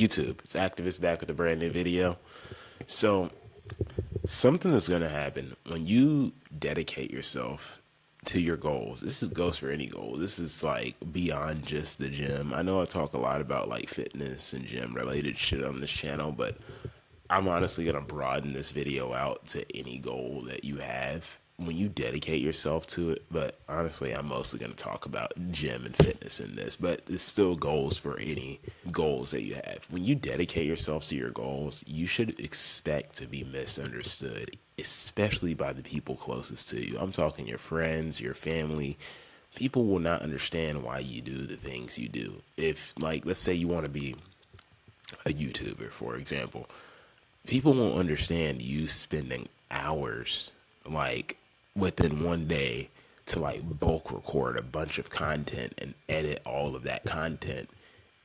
YouTube. It's Activist back with a brand new video. So, something that's going to happen when you dedicate yourself to your goals. Goes for any goal. This is like beyond just the gym. I know I talk a lot about like fitness and gym related shit on this channel, but I'm honestly going to broaden this video out to any goal that you have when you dedicate yourself to it. But honestly, I'm mostly going to talk about gym and fitness in this, but it's still goals for any goals that you have. When you dedicate yourself to your goals, you should expect to be misunderstood, especially by the people closest to you. I'm talking your friends, your family. People will not understand why you do the things you do. If, like, let's say you want to be a YouTuber, for example, people won't understand you spending hours like within one day to like bulk record a bunch of content and edit all of that content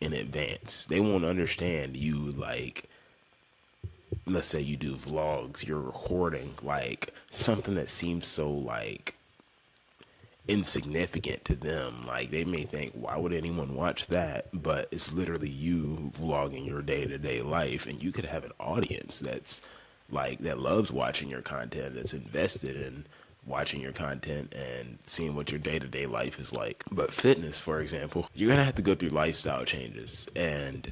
in advance. They won't understand you like, let's say you do vlogs, you're recording like something that seems so like insignificant to them. Like they may think, why would anyone watch that? But it's literally you vlogging your day-to-day life, and you could have an audience that's like that loves watching your content, that's invested in watching your content and seeing what your day-to-day life is like. But fitness, for example, you're gonna have to go through lifestyle changes and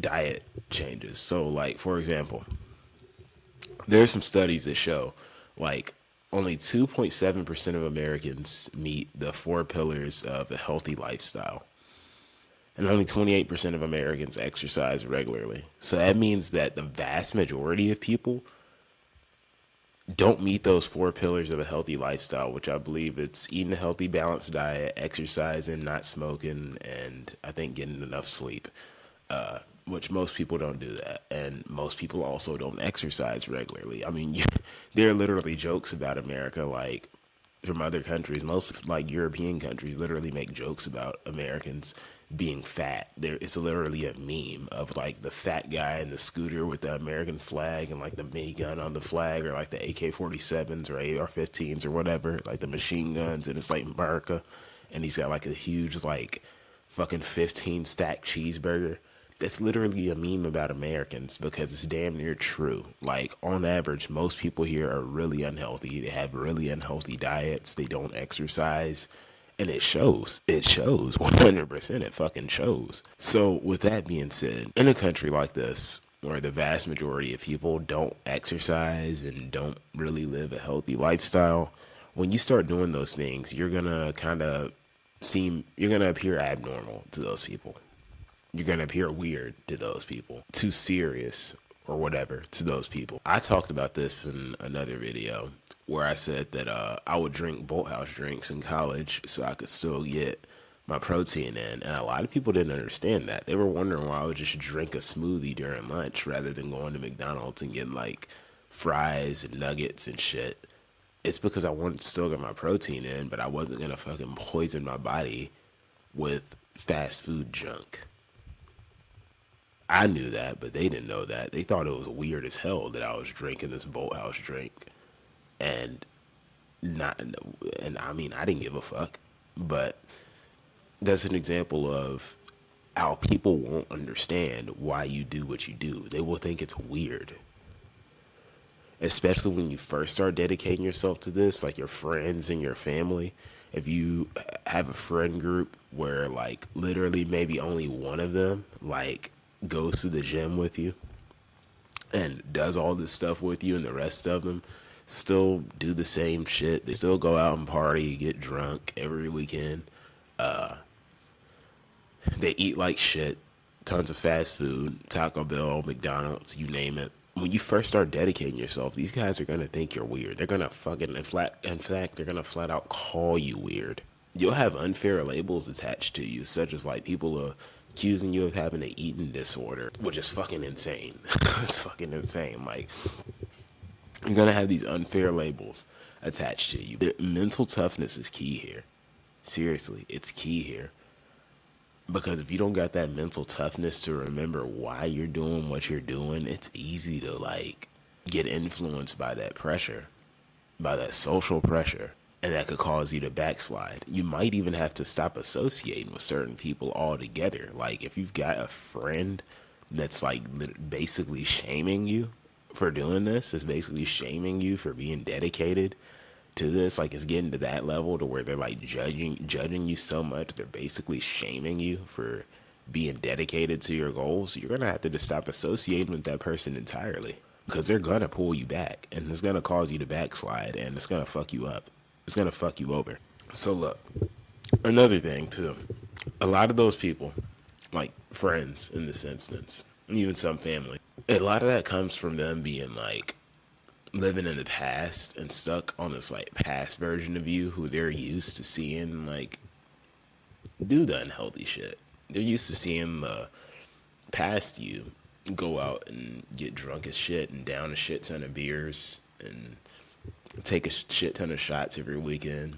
diet changes. So like, for example, there's some studies that show like only 2.7% of Americans meet the four pillars of a healthy lifestyle. And only 28% of Americans exercise regularly. So that means that the vast majority of people don't meet those four pillars of a healthy lifestyle, which I believe it's eating a healthy, balanced diet, exercising, not smoking, and I think getting enough sleep. Which most people don't do that, and most people also don't exercise regularly. I mean, there are literally jokes about America, like from other countries. Most like European countries literally make jokes about Americans being fat. It's literally a meme of like the fat guy in the scooter with the American flag and like the minigun on the flag, or like the AK-47s or AR-15s or whatever, like the machine guns, and it's like America, and he's got like a huge like fucking 15 stack cheeseburger. That's literally a meme about Americans because it's damn near true. Like on average, most people here are really unhealthy. They have really unhealthy diets. They don't exercise. And it shows. It shows 100%. It fucking shows. So with that being said, in a country like this, where the vast majority of people don't exercise and don't really live a healthy lifestyle, when you start doing those things, you're gonna you're gonna appear abnormal to those people. You're going to appear weird to those people, too serious or whatever to those people. I talked about this in another video where I said that I would drink Bolthouse drinks in college so I could still get my protein in. And a lot of people didn't understand that. They were wondering why I would just drink a smoothie during lunch rather than going to McDonald's and getting like fries and nuggets and shit. It's because I wanted to still get my protein in, but I wasn't going to fucking poison my body with fast food junk. I knew that, but they didn't know that. They thought it was weird as hell that I was drinking this Bolthouse drink, and not, and I mean, I didn't give a fuck. But that's an example of how people won't understand why you do what you do. They will think it's weird, especially when you first start dedicating yourself to this, like your friends and your family. If you have a friend group where like literally maybe only one of them like goes to the gym with you and does all this stuff with you, and the rest of them still do the same shit. They still go out and party, get drunk every weekend. They eat like shit, tons of fast food, Taco Bell, McDonald's, you name it. When you first start dedicating yourself, these guys are gonna think you're weird. They're gonna fucking, in fact, they're gonna flat out call you weird. You'll have unfair labels attached to you, such as like people accusing you of having an eating disorder, which is fucking insane. It's fucking insane. Like, you're gonna have these unfair labels attached to you. Mental toughness is key here. Seriously, it's key here. Because if you don't got that mental toughness to remember why you're doing what you're doing, it's easy to like get influenced by that pressure, by that social pressure, and that could cause you to backslide. You might even have to stop associating with certain people altogether. Like if you've got a friend that's like basically shaming you for doing this. It's basically shaming you for being dedicated to this. Like, it's getting to that level to where they're like judging you so much they're basically shaming you for being dedicated to your goals. You're gonna have to just stop associating with that person entirely, because they're gonna pull you back and it's gonna cause you to backslide and it's gonna fuck you up. It's gonna fuck you over. So look, another thing too, a lot of those people, like friends in this instance, and even some family, a lot of that comes from them being like living in the past and stuck on this like past version of you who they're used to seeing like do the unhealthy shit. They're used to seeing the past you go out and get drunk as shit and down a shit ton of beers and take a shit ton of shots every weekend.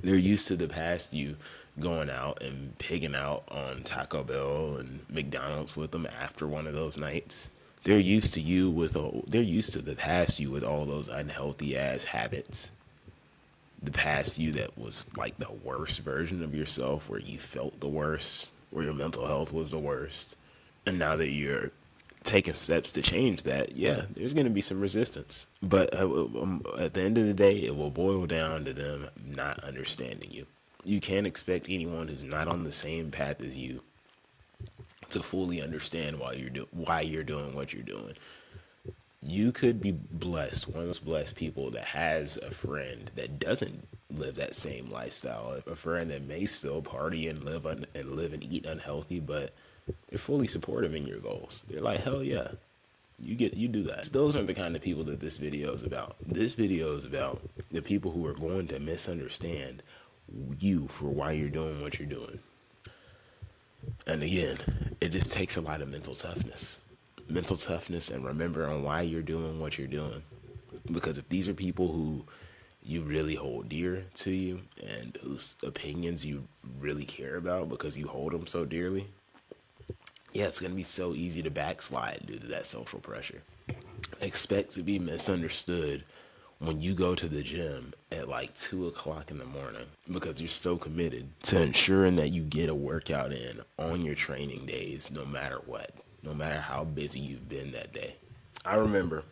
They're used to the past you going out and pigging out on Taco Bell and McDonald's with them after one of those nights. They're used to the past you with all those unhealthy ass habits. The past you that was like the worst version of yourself, where you felt the worst, where your mental health was the worst. And now that you're taking steps to change that, yeah, there's going to be some resistance. But at the end of the day, it will boil down to them not understanding you. You can't expect anyone who's not on the same path as you to fully understand why you're doing what you're doing. You could be blessed, one of those blessed people that has a friend that doesn't live that same lifestyle, a friend that may still party and live and eat unhealthy, but they're fully supportive in your goals. They're like, hell yeah, you do that. Those aren't the kind of people that this video is about. This video is about the people who are going to misunderstand you for why you're doing what you're doing. And again, it just takes a lot of mental toughness and remembering why you're doing what you're doing. Because if these are people who you really hold dear to you and whose opinions you really care about because you hold them so dearly, yeah, it's going to be so easy to backslide due to that social pressure. Expect to be misunderstood when you go to the gym at like 2 o'clock in the morning because you're so committed to ensuring that you get a workout in on your training days, no matter what, no matter how busy you've been that day. I remember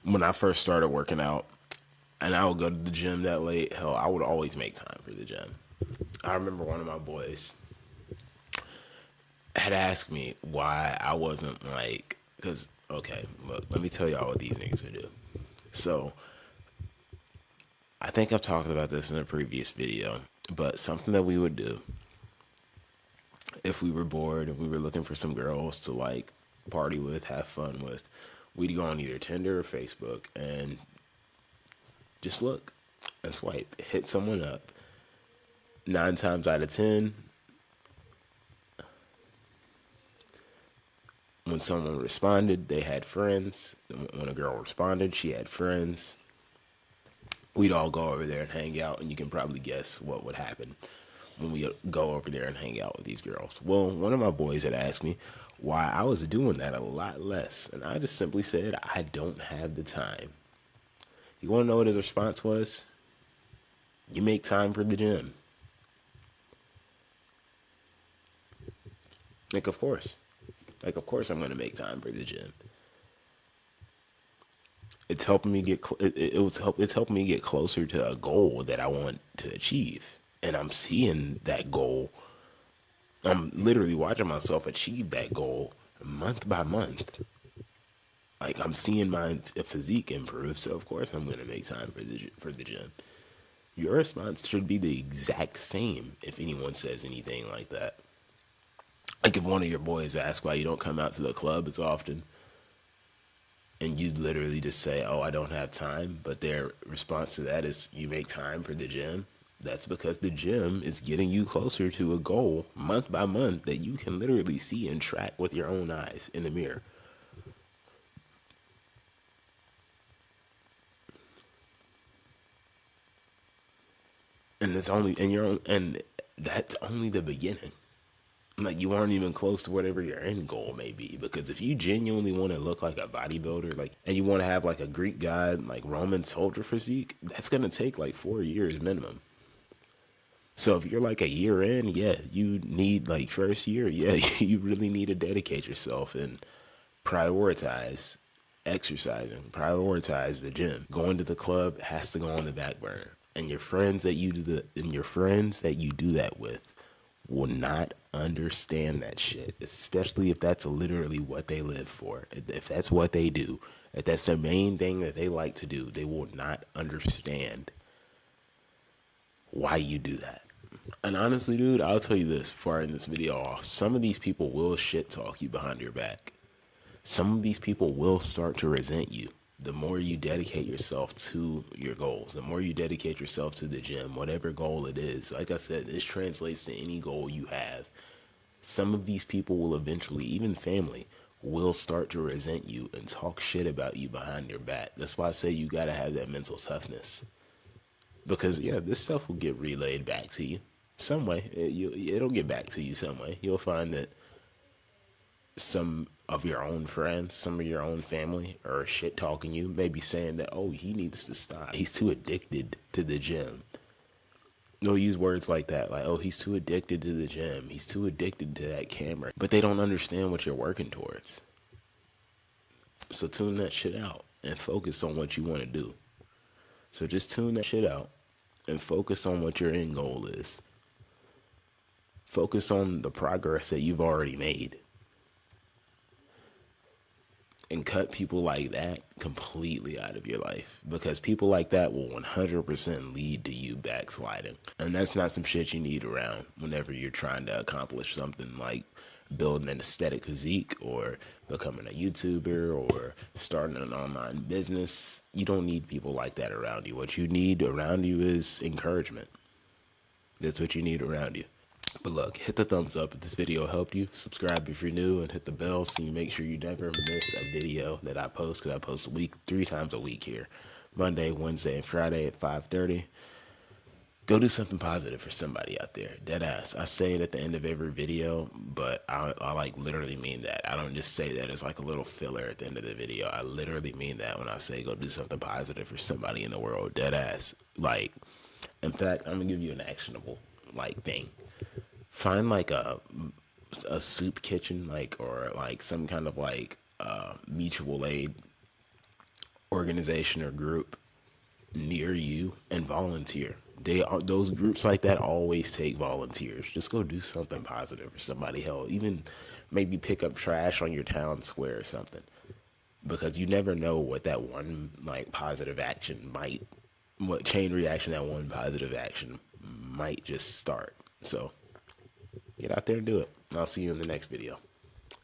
when I first started working out and I would go to the gym that late, hell, I would always make time for the gym. I remember one of my boys had asked me why I wasn't like, because, okay, look, let me tell y'all what these niggas would do. So, I think I've talked about this in a previous video, but something that we would do if we were bored and we were looking for some girls to like party with, have fun with, we'd go on either Tinder or Facebook and just look and swipe, hit someone up. 9 times out of 10, when someone responded, they had friends. When a girl responded, she had friends. We'd all go over there and hang out, and you can probably guess what would happen when we go over there and hang out with these girls. Well, one of my boys had asked me why I was doing that a lot less, and I just simply said, I don't have the time. You want to know what his response was? You make time for the gym. Like, of course. Of course I'm going to make time for the gym. It's helping me get it's helping me get closer to a goal that I want to achieve, and I'm seeing that goal. I'm literally watching myself achieve that goal month by month. Like, I'm seeing my physique improve, so of course I'm going to make time for the gym. Your response should be the exact same if anyone says anything like that. Like, if one of your boys asks why you don't come out to the club as often, and you literally just say, oh, I don't have time, but their response to that is you make time for the gym, that's because the gym is getting you closer to a goal month by month that you can literally see and track with your own eyes in the mirror. And that's only the beginning. Like, you aren't even close to whatever your end goal may be, because if you genuinely want to look like a bodybuilder, like, and you want to have like a Greek god, like Roman soldier physique, that's going to take like 4 years minimum. So if you're like a year in, yeah, you need like first year, yeah, you really need to dedicate yourself and prioritize exercising, prioritize the gym. Going to the club has to go on the back burner. And your friends that you do that with will not understand that shit, especially if that's literally what they live for. If that's what they do, if that's the main thing that they like to do, they will not understand why you do that. And honestly, dude, I'll tell you this before I end this video off. Some of these people will shit talk you behind your back. Some of these people will start to resent you. The more you dedicate yourself to your goals, the more you dedicate yourself to the gym, whatever goal it is. Like I said, this translates to any goal you have. Some of these people will eventually, even family, will start to resent you and talk shit about you behind your back. That's why I say you gotta have that mental toughness. Because yeah, this stuff will get relayed back to you some way. It'll get back to you some way. You'll find that some of your own friends, some of your own family are shit talking you, maybe saying that, oh, he needs to stop. He's too addicted to the gym. They'll use words like that, like, oh, he's too addicted to the gym. He's too addicted to that camera. But they don't understand what you're working towards. So tune that shit out and focus on what you want to do. So just tune that shit out and focus on what your end goal is. Focus on the progress that you've already made. And cut people like that completely out of your life, because people like that will 100% lead to you backsliding. And that's not some shit you need around whenever you're trying to accomplish something like building an aesthetic physique or becoming a YouTuber or starting an online business. You don't need people like that around you. What you need around you is encouragement. That's what you need around you. But look, hit the thumbs up if this video helped you. Subscribe if you're new, and hit the bell so you make sure you never miss a video that I post, because I post 3 times a week here. Monday, Wednesday, and Friday at 5:30. Go do something positive for somebody out there. Dead ass. I say it at the end of every video, but I like literally mean that. I don't just say that as like a little filler at the end of the video. I literally mean that when I say go do something positive for somebody in the world. Dead ass. Like, in fact, I'm gonna give you an actionable like thing. Find like a soup kitchen, like, or like some kind of like mutual aid organization or group near you and volunteer. Those groups like that always take volunteers. Just go do something positive for somebody. Hell, even maybe pick up trash on your town square or something, because you never know what that one like positive action might, what chain reaction that one positive action might just start. So get out there and do it. I'll see you in the next video.